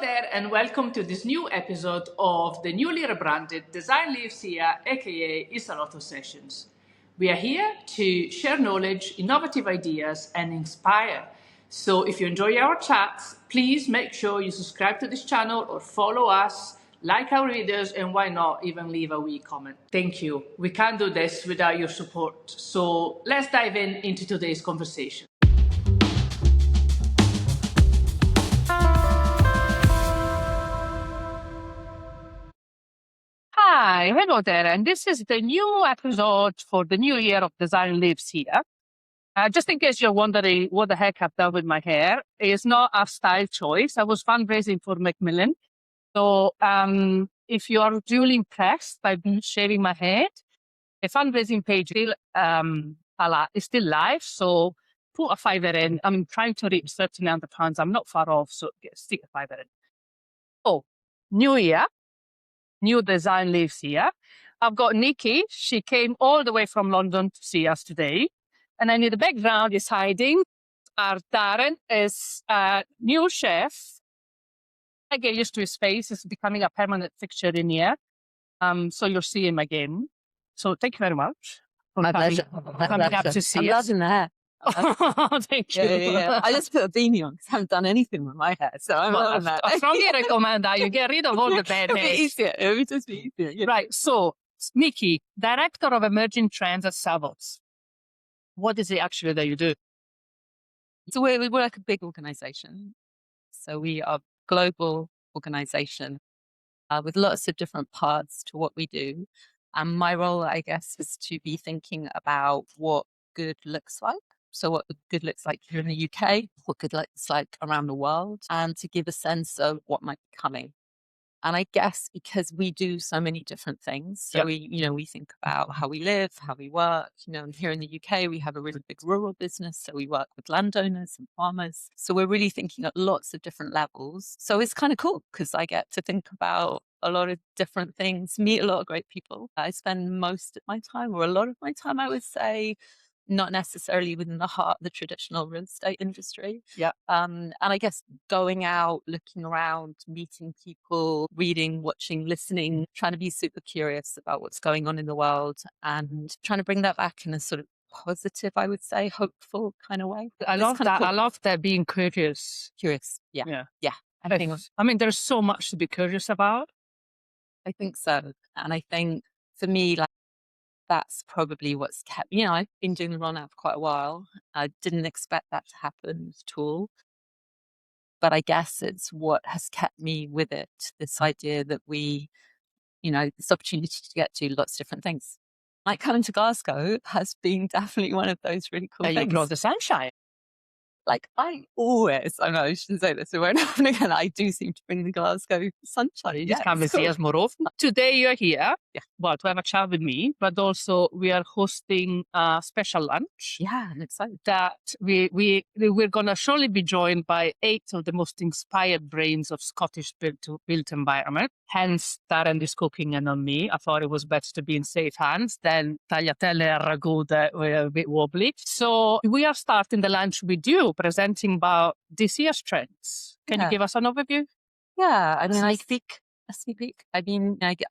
there, and welcome to this new episode of the newly rebranded Design Lives Here, aka Isalotto Sessions. We are here to share knowledge, innovative ideas, and inspire. So if you enjoy our chats, please make sure you subscribe to this channel or follow us, like our videos, and why not even leave a wee comment. Thank you. We can't do this without your support. So let's dive into today's conversation. Hi, hello there, and this is the new episode for the new year of Design Lives Here. Just in case you're wondering what the heck I've done with my hair, it's not a style choice. I was fundraising for Macmillan. So if you are really impressed by me shaving my head, the fundraising page is still live. So put a fiver in. I'm trying to reach £1,300. I'm not far off, so stick a fiver in. Oh, new year. New Design Lives Here. I've got Nicky. She came all the way from London to see us today. And then in the background is hiding. Our Darren is a new chef. I get used to his face. It's becoming a permanent fixture in here. So you'll see him again. So thank you very much. My pleasure. Coming up to see I'm us. loving the hair. Thank you. Yeah. I just put a beanie on because I haven't done anything with my hair. So I'm loving that. I strongly recommend that you get rid of all the bad It'll be hair. easier. It'll just be easier. Yeah. Right. So, Nicky, Director of Emerging Trends at Savills. What is it actually that you do? So we're like a big organization. So we are a global organization with lots of different parts to what we do. And my role, I guess, is to be thinking about what good looks like. So what good looks like here in the UK, what good looks like around the world, and to give a sense of what might be coming. And I guess because we do so many different things, so we think about how we live, how we work. And here in the UK, we have a really big rural business, so we work with landowners and farmers. So we're really thinking at lots of different levels. So it's kind of cool because I get to think about a lot of different things, meet a lot of great people. I spend most of my time, or a lot of my time, I would say, not necessarily within the heart of the traditional real estate industry. Yeah. And I guess going out, looking around, meeting people, reading, watching, listening, trying to be super curious about what's going on in the world and trying to bring that back in a sort of positive, I would say, hopeful kind of way. I love that. Cool. I love that being curious. Curious. Yeah. I mean, there's so much to be curious about. I think so. And I think for me, like, that's probably what's kept, I've been doing the run out for quite a while. I didn't expect that to happen at all. But I guess it's what has kept me with it. This idea that we, this opportunity to get to lots of different things. Like coming to Glasgow has been definitely one of those really cool things. You brought the sunshine. Like I know I shouldn't say this, it won't happen again. I do seem to bring the Glasgow sunshine. You just come and see us more often. Today you're here, to have a chat with me, but also we are hosting a special lunch. Yeah, I'm excited. That we're going to surely be joined by 8 of the most inspired brains of Scottish built environment. Hence, Darren is cooking and on me. I thought it was better to be in safe hands than tagliatelle and ragu that were a bit wobbly. So we are starting the lunch with you, presenting about this year's trends. Can you give us an overview? Yeah, I mean,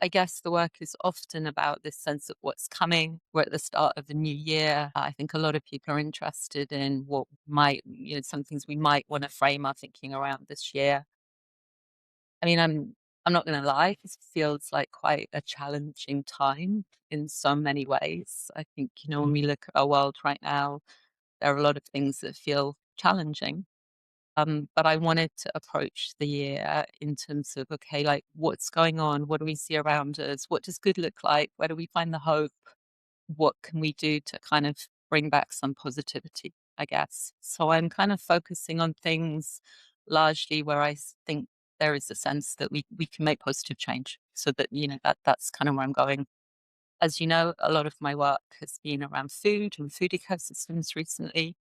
I guess the work is often about this sense of what's coming. We're at the start of the new year. I think a lot of people are interested in what might, some things we might want to frame our thinking around this year. I mean, I'm not going to lie, it feels like quite a challenging time in so many ways. I think, when we look at our world right now, there are a lot of things that feel challenging. But I wanted to approach the year in terms of, okay, like what's going on? What do we see around us? What does good look like? Where do we find the hope? What can we do to kind of bring back some positivity, I guess? So I'm kind of focusing on things largely where I think there is a sense that we can make positive change. So that, that's kind of where I'm going. As you know, a lot of my work has been around food and food ecosystems recently.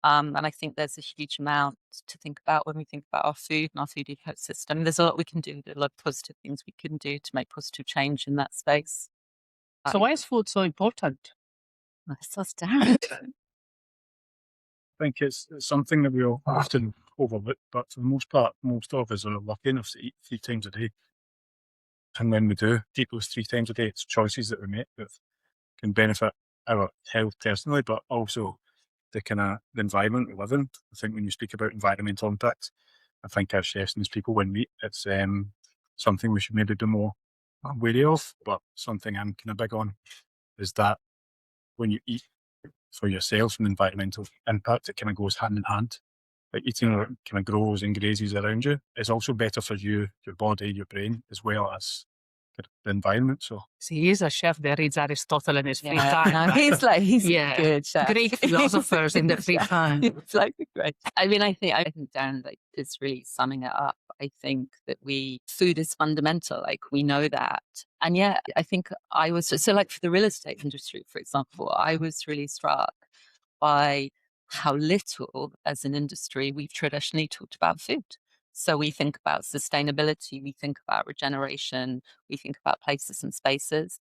And I think there's a huge amount to think about when we think about our food and our food ecosystem. There's a lot we can do, a lot of positive things we can do to make positive change in that space. So why is food so important? That's Darren. I think it's something that we often overlooked, but for the most part, most of us are lucky enough to eat 3 times a day. And when we do eat those 3 times a day, it's choices that we make that can benefit our health personally, but also the the environment we live in. I think when you speak about environmental impact, I think as chefs and as people when we eat, it's something we should maybe be more wary of. But something I'm kind of big on is that when you eat for yourself and environmental impact, it kind of goes hand in hand. Like eating what kind of grows and grazes around you is also better for you, your body, your brain, as well as the environment. So See, he's a chef that reads Aristotle in his free Yeah, time. no, right? he's Yeah. a good chef. Greek philosophers in their free Yeah, time. It's like great. I mean, I think Darren is really summing it up. I think that food is fundamental. Like we know that, and yeah, I think I was so like for the real estate industry, for example, I was really struck by how little, as an industry, we've traditionally talked about food. So we think about sustainability, we think about regeneration, we think about places and spaces.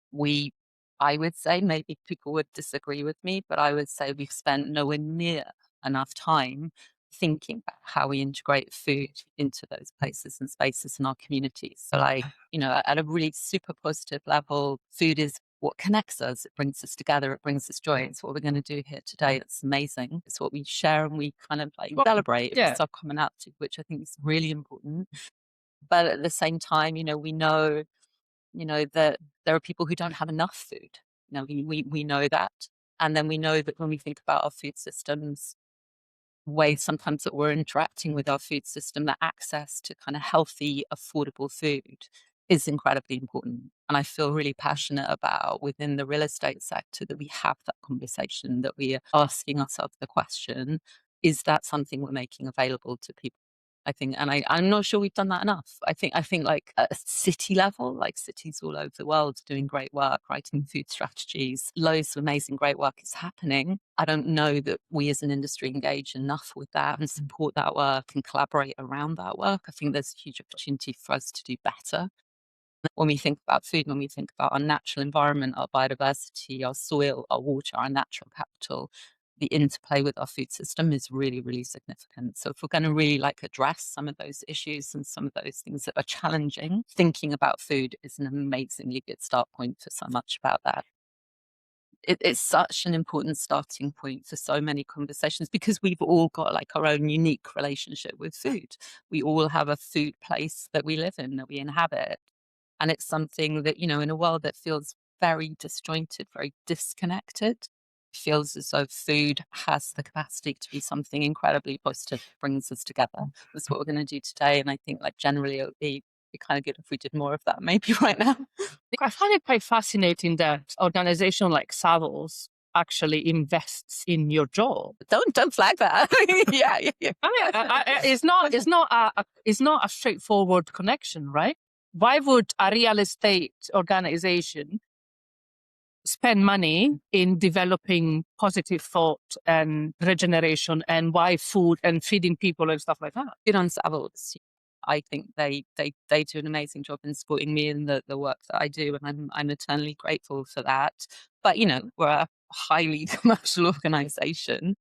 I would say, maybe people would disagree with me, but I would say we've spent nowhere near enough time thinking about how we integrate food into those places and spaces in our communities. So like, at a really super positive level, food is what connects us. It brings us together. It brings us joy. It's what we're going to do here today. It's amazing. It's what we share and we kind of like celebrate. yeah. It's our commonality, which I think is really important. But at the same time, we know that there are people who don't have enough food. We know that. And then we know that when we think about our food systems, ways sometimes that we're interacting with our food system, that access to kind of healthy, affordable food is incredibly important. And I feel really passionate about within the real estate sector that we have that conversation, that we are asking ourselves the question, is that something we're making available to people? I think, and I'm not sure we've done that enough. I think like at a city level, like cities all over the world doing great work, writing food strategies, loads of amazing great work is happening. I don't know that we as an industry engage enough with that and support that work and collaborate around that work. I think there's a huge opportunity for us to do better. When we think about food, when we think about our natural environment, our biodiversity, our soil, our water, our natural capital, the interplay with our food system is really, really significant. So if we're going to really like address some of those issues and some of those things that are challenging, thinking about food is an amazingly good start point for so much about that. It's such an important starting point for so many conversations because we've all got like our own unique relationship with food. We all have a food place that we live in, that we inhabit. And it's something that, in a world that feels very disjointed, very disconnected, feels as though food has the capacity to be something incredibly positive, brings us together. That's what we're going to do today. And I think like generally it would be kind of good if we did more of that maybe right now. I find it quite fascinating that organization like Savills actually invests in your job. Don't flag that. yeah. I mean, it's not a straightforward connection, right? Why would a real estate organization spend money in developing positive thought and regeneration and why food and feeding people and stuff like that? Good on Savills. I think they do an amazing job in supporting me in the work that I do, and I'm eternally grateful for that. But we're a highly commercial organization.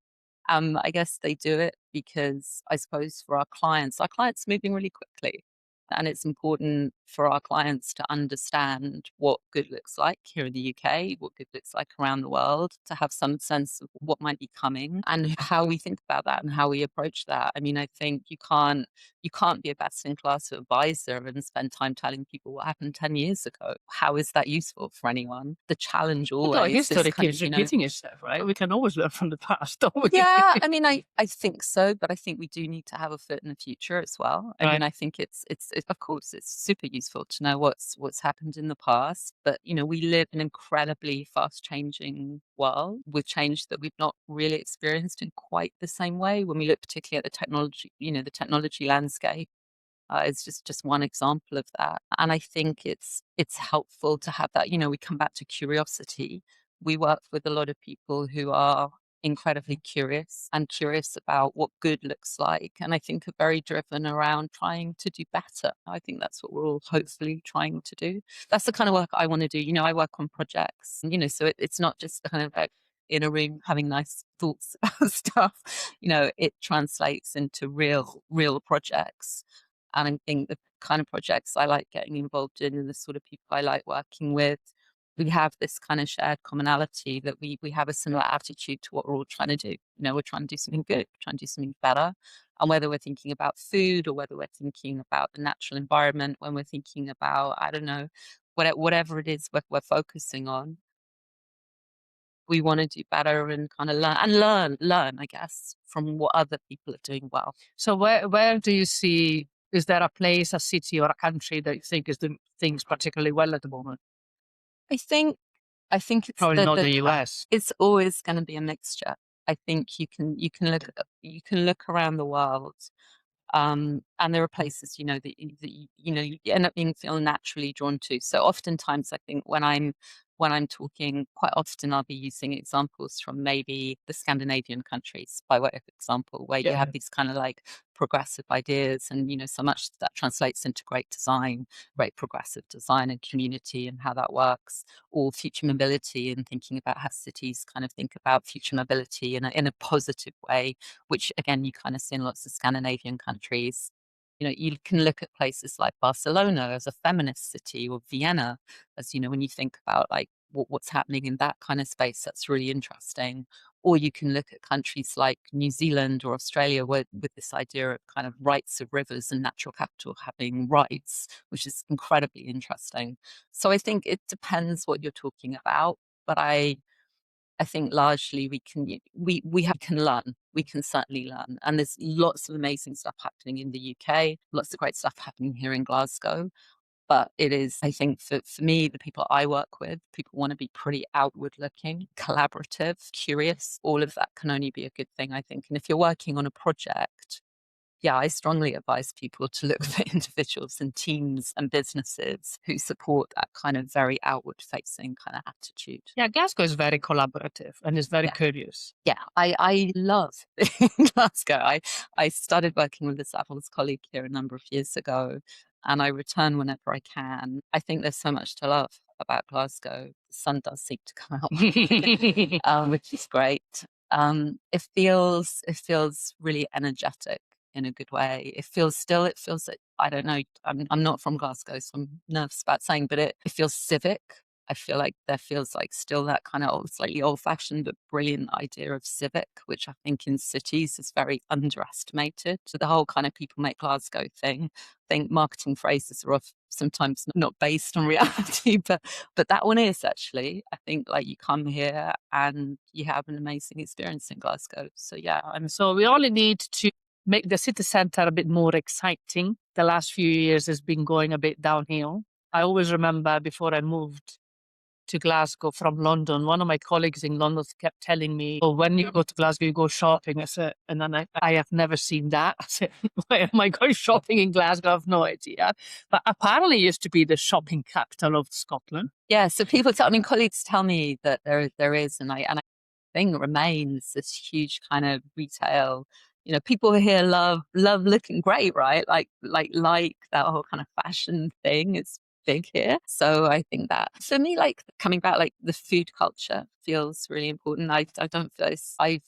I guess they do it because I suppose for our clients moving really quickly. And it's important for our clients to understand what good looks like here in the UK, what good looks like around the world, to have some sense of what might be coming and how we think about that and how we approach that. I mean, I think you can't be a best-in-class advisor and spend time telling people what happened 10 years ago. How is that useful for anyone? The challenge always history is kind keeps of, repeating itself, right? We can always learn from the past, don't we? Yeah, I mean, I think so, but I think we do need to have a foot in the future as well. I mean, I think it's of course it's super useful to know what's happened in the past, but we live in an incredibly fast changing world with change that we've not really experienced in quite the same way. When we look particularly at the technology, the technology landscape. It's just one example of that. And I think it's helpful to have that, we come back to curiosity. We work with a lot of people who are incredibly curious about what good looks like. And I think are very driven around trying to do better. I think that's what we're all hopefully trying to do. That's the kind of work I want to do. I work on projects, so it's not just the kind of like in a room having nice thoughts about stuff, it translates into real projects. And I think the kind of projects I like getting involved in and the sort of people I like working with, we have this kind of shared commonality that we have a similar attitude to what we're all trying to do. We're trying to do something good, we're trying to do something better. And whether we're thinking about food or whether we're thinking about the natural environment, when we're thinking about, I don't know, whatever it is we're focusing on, we want to do better and kind of learn, I guess, from what other people are doing well. So where do you see, is there a place, a city or a country that you think is doing things particularly well at the moment? I think it's Probably not the US. It's always going to be a mixture. I think you can look around the world, and there are places that you end up feeling naturally drawn to. So oftentimes, I think when I'm talking, quite often I'll be using examples from maybe the Scandinavian countries by way of example, where you have these kind of like progressive ideas, and so much that translates into great design, great progressive design and community and how that works, or future mobility and thinking about how cities kind of think about future mobility in a positive way, which again you kind of see in lots of Scandinavian countries. You can look at places like Barcelona as a feminist city, or Vienna as, when you think about like what's happening in that kind of space, that's really interesting. Or you can look at countries like New Zealand or Australia with this idea of kind of rights of rivers and natural capital having rights, which is incredibly interesting. So I think it depends what you're talking about, but I think largely we can learn. We can certainly learn. And there's lots of amazing stuff happening in the UK, lots of great stuff happening here in Glasgow. But it is, I think, for me, the people I work with, people want to be pretty outward looking, collaborative, curious. All of that can only be a good thing, I think. And if you're working on a project, I strongly advise people to look for individuals and teams and businesses who support that kind of very outward facing kind of attitude. Yeah, Glasgow is very collaborative and is very curious. Yeah, I love Glasgow. I started working with the Savills colleague here a number of years ago, and I return whenever I can. I think there's so much to love about Glasgow. The sun does seem to come out, which is great. It feels really energetic in a good way. It feels like, I don't know, I'm not from Glasgow, so I'm nervous about saying, but it feels civic. I feel like there feels like still that kind of slightly old-fashioned but brilliant idea of civic, which I think in cities is very underestimated. So the whole kind of people make Glasgow thing. I think marketing phrases are sometimes not based on reality, but that one is actually. I think like you come here and you have an amazing experience in Glasgow. So So we only need to make the city centre a bit more exciting. The last few years has been going a bit downhill. I always remember before I moved to Glasgow from London, one of my colleagues in London kept telling me, "Oh, when you go to Glasgow, you go shopping." I said, and then I have never seen that. I said, "Why am I going shopping in Glasgow? I have no idea." But apparently, it used to be the shopping capital of Scotland. Yeah, so colleagues tell me that there is, and I think remains this huge kind of retail. People here love looking great, right? Like that whole kind of fashion thing. It's big here. So I think that for me, like coming back, like the food culture feels really important. I don't feel I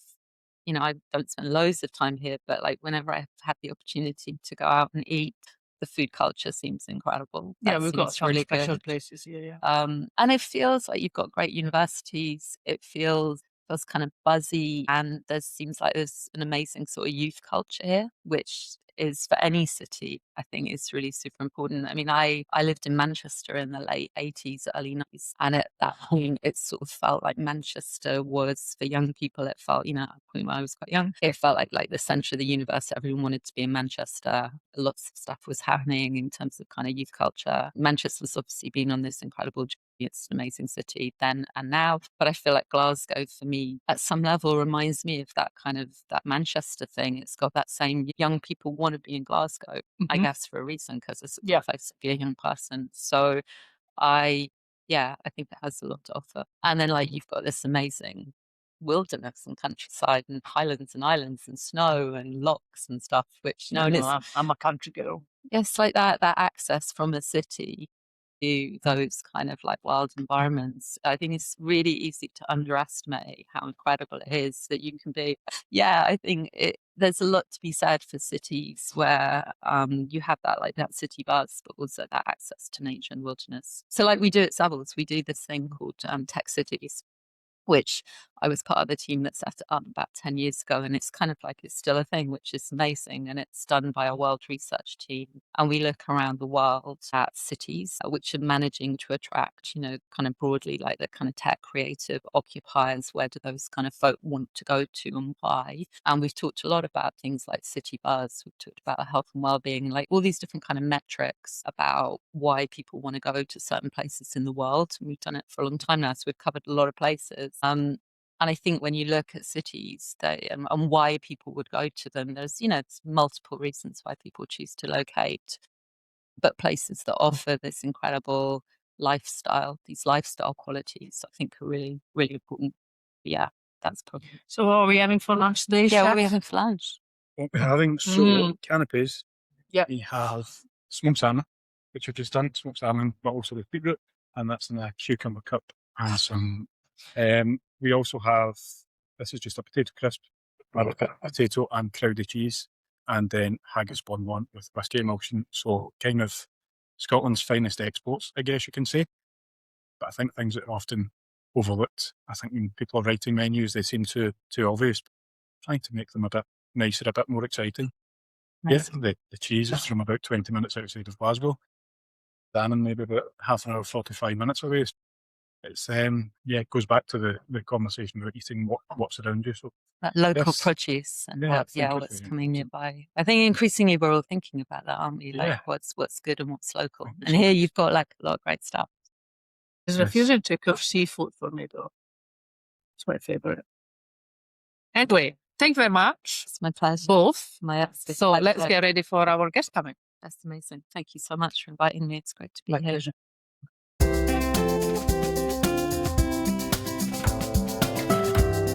don't spend loads of time here, but like whenever I've had the opportunity to go out and eat, the food culture seems incredible. We've got some really special places here. And it feels like you've got great universities. It feels kind of buzzy, and seems like there's an amazing sort of youth culture here, which is for any city, I think is really super important. I mean, I lived in Manchester in the late 80s, early 90s, and at that point it sort of felt like Manchester was for young people. It felt, at a point where I was quite young, it felt like the centre of the universe. Everyone wanted to be in Manchester. Lots of stuff was happening in terms of kind of youth culture. Manchester's obviously been on this incredible journey. It's an amazing city then and now, but I feel like Glasgow for me at some level reminds me of that kind of that Manchester thing. It's got that same young people want to be in Glasgow, I guess for a reason, because it's a place to be a young person. So I think it has a lot to offer. And then like you've got this amazing wilderness and countryside and highlands and islands and snow and lochs and stuff, which I'm a country girl. It's like that access from the city to those kind of like wild environments. I think it's really easy to underestimate how incredible it is that you can be. Yeah, I think there's a lot to be said for cities where you have that like that city buzz, but also that access to nature and wilderness. So like we do at Savills, we do this thing called Tech Cities, which I was part of the team that set it up about 10 years ago. And it's kind of like it's still a thing, which is amazing. And it's done by a world research team. And we look around the world at cities which are managing to attract, you know, kind of broadly like the kind of tech creative occupiers. Where do those kind of folk want to go to and why? And we've talked a lot about things like city buzz. We've talked about health and well-being, like all these different kind of metrics about why people want to go to certain places in the world. And we've done it for a long time now. So we've covered a lot of places. And I think when you look at cities and why people would go to them, there's, you know, it's multiple reasons why people choose to locate, but places that offer this incredible lifestyle, these lifestyle qualities, I think are really, really important. Yeah, that's probably. So what are we having for lunch today, Yeah, what chef? are we having for lunch? What we're having, so canapes. Yeah. We have smoked salmon, which we've just done, smoked salmon, but also with beetroot, and that's in a cucumber cup and some. We also have, this is just a potato crisp, potato and crowdy cheese, and then haggis bonbon with whiskey emulsion. So kind of Scotland's finest exports, I guess you can say. But I think things that are often overlooked. I think when people are writing menus, they seem too obvious. Trying to make them a bit nicer, a bit more exciting. Nice. Yeah, the cheese is from about 20 minutes outside of Glasgow. Dannon maybe about half an hour, 45 minutes away. It's it goes back to the conversation about eating what's around you. So that local produce and what's coming nearby. I think increasingly we're all thinking about that, aren't we? Like what's good and what's local. And here you've got like a lot of great stuff. There's refusing to cook seafood for me though. It's my favorite. Anyway, thank you very much. It's my pleasure. Both. So let's get ready for our guest coming. That's amazing. Thank you so much for inviting me. It's great to be here. Pleasure.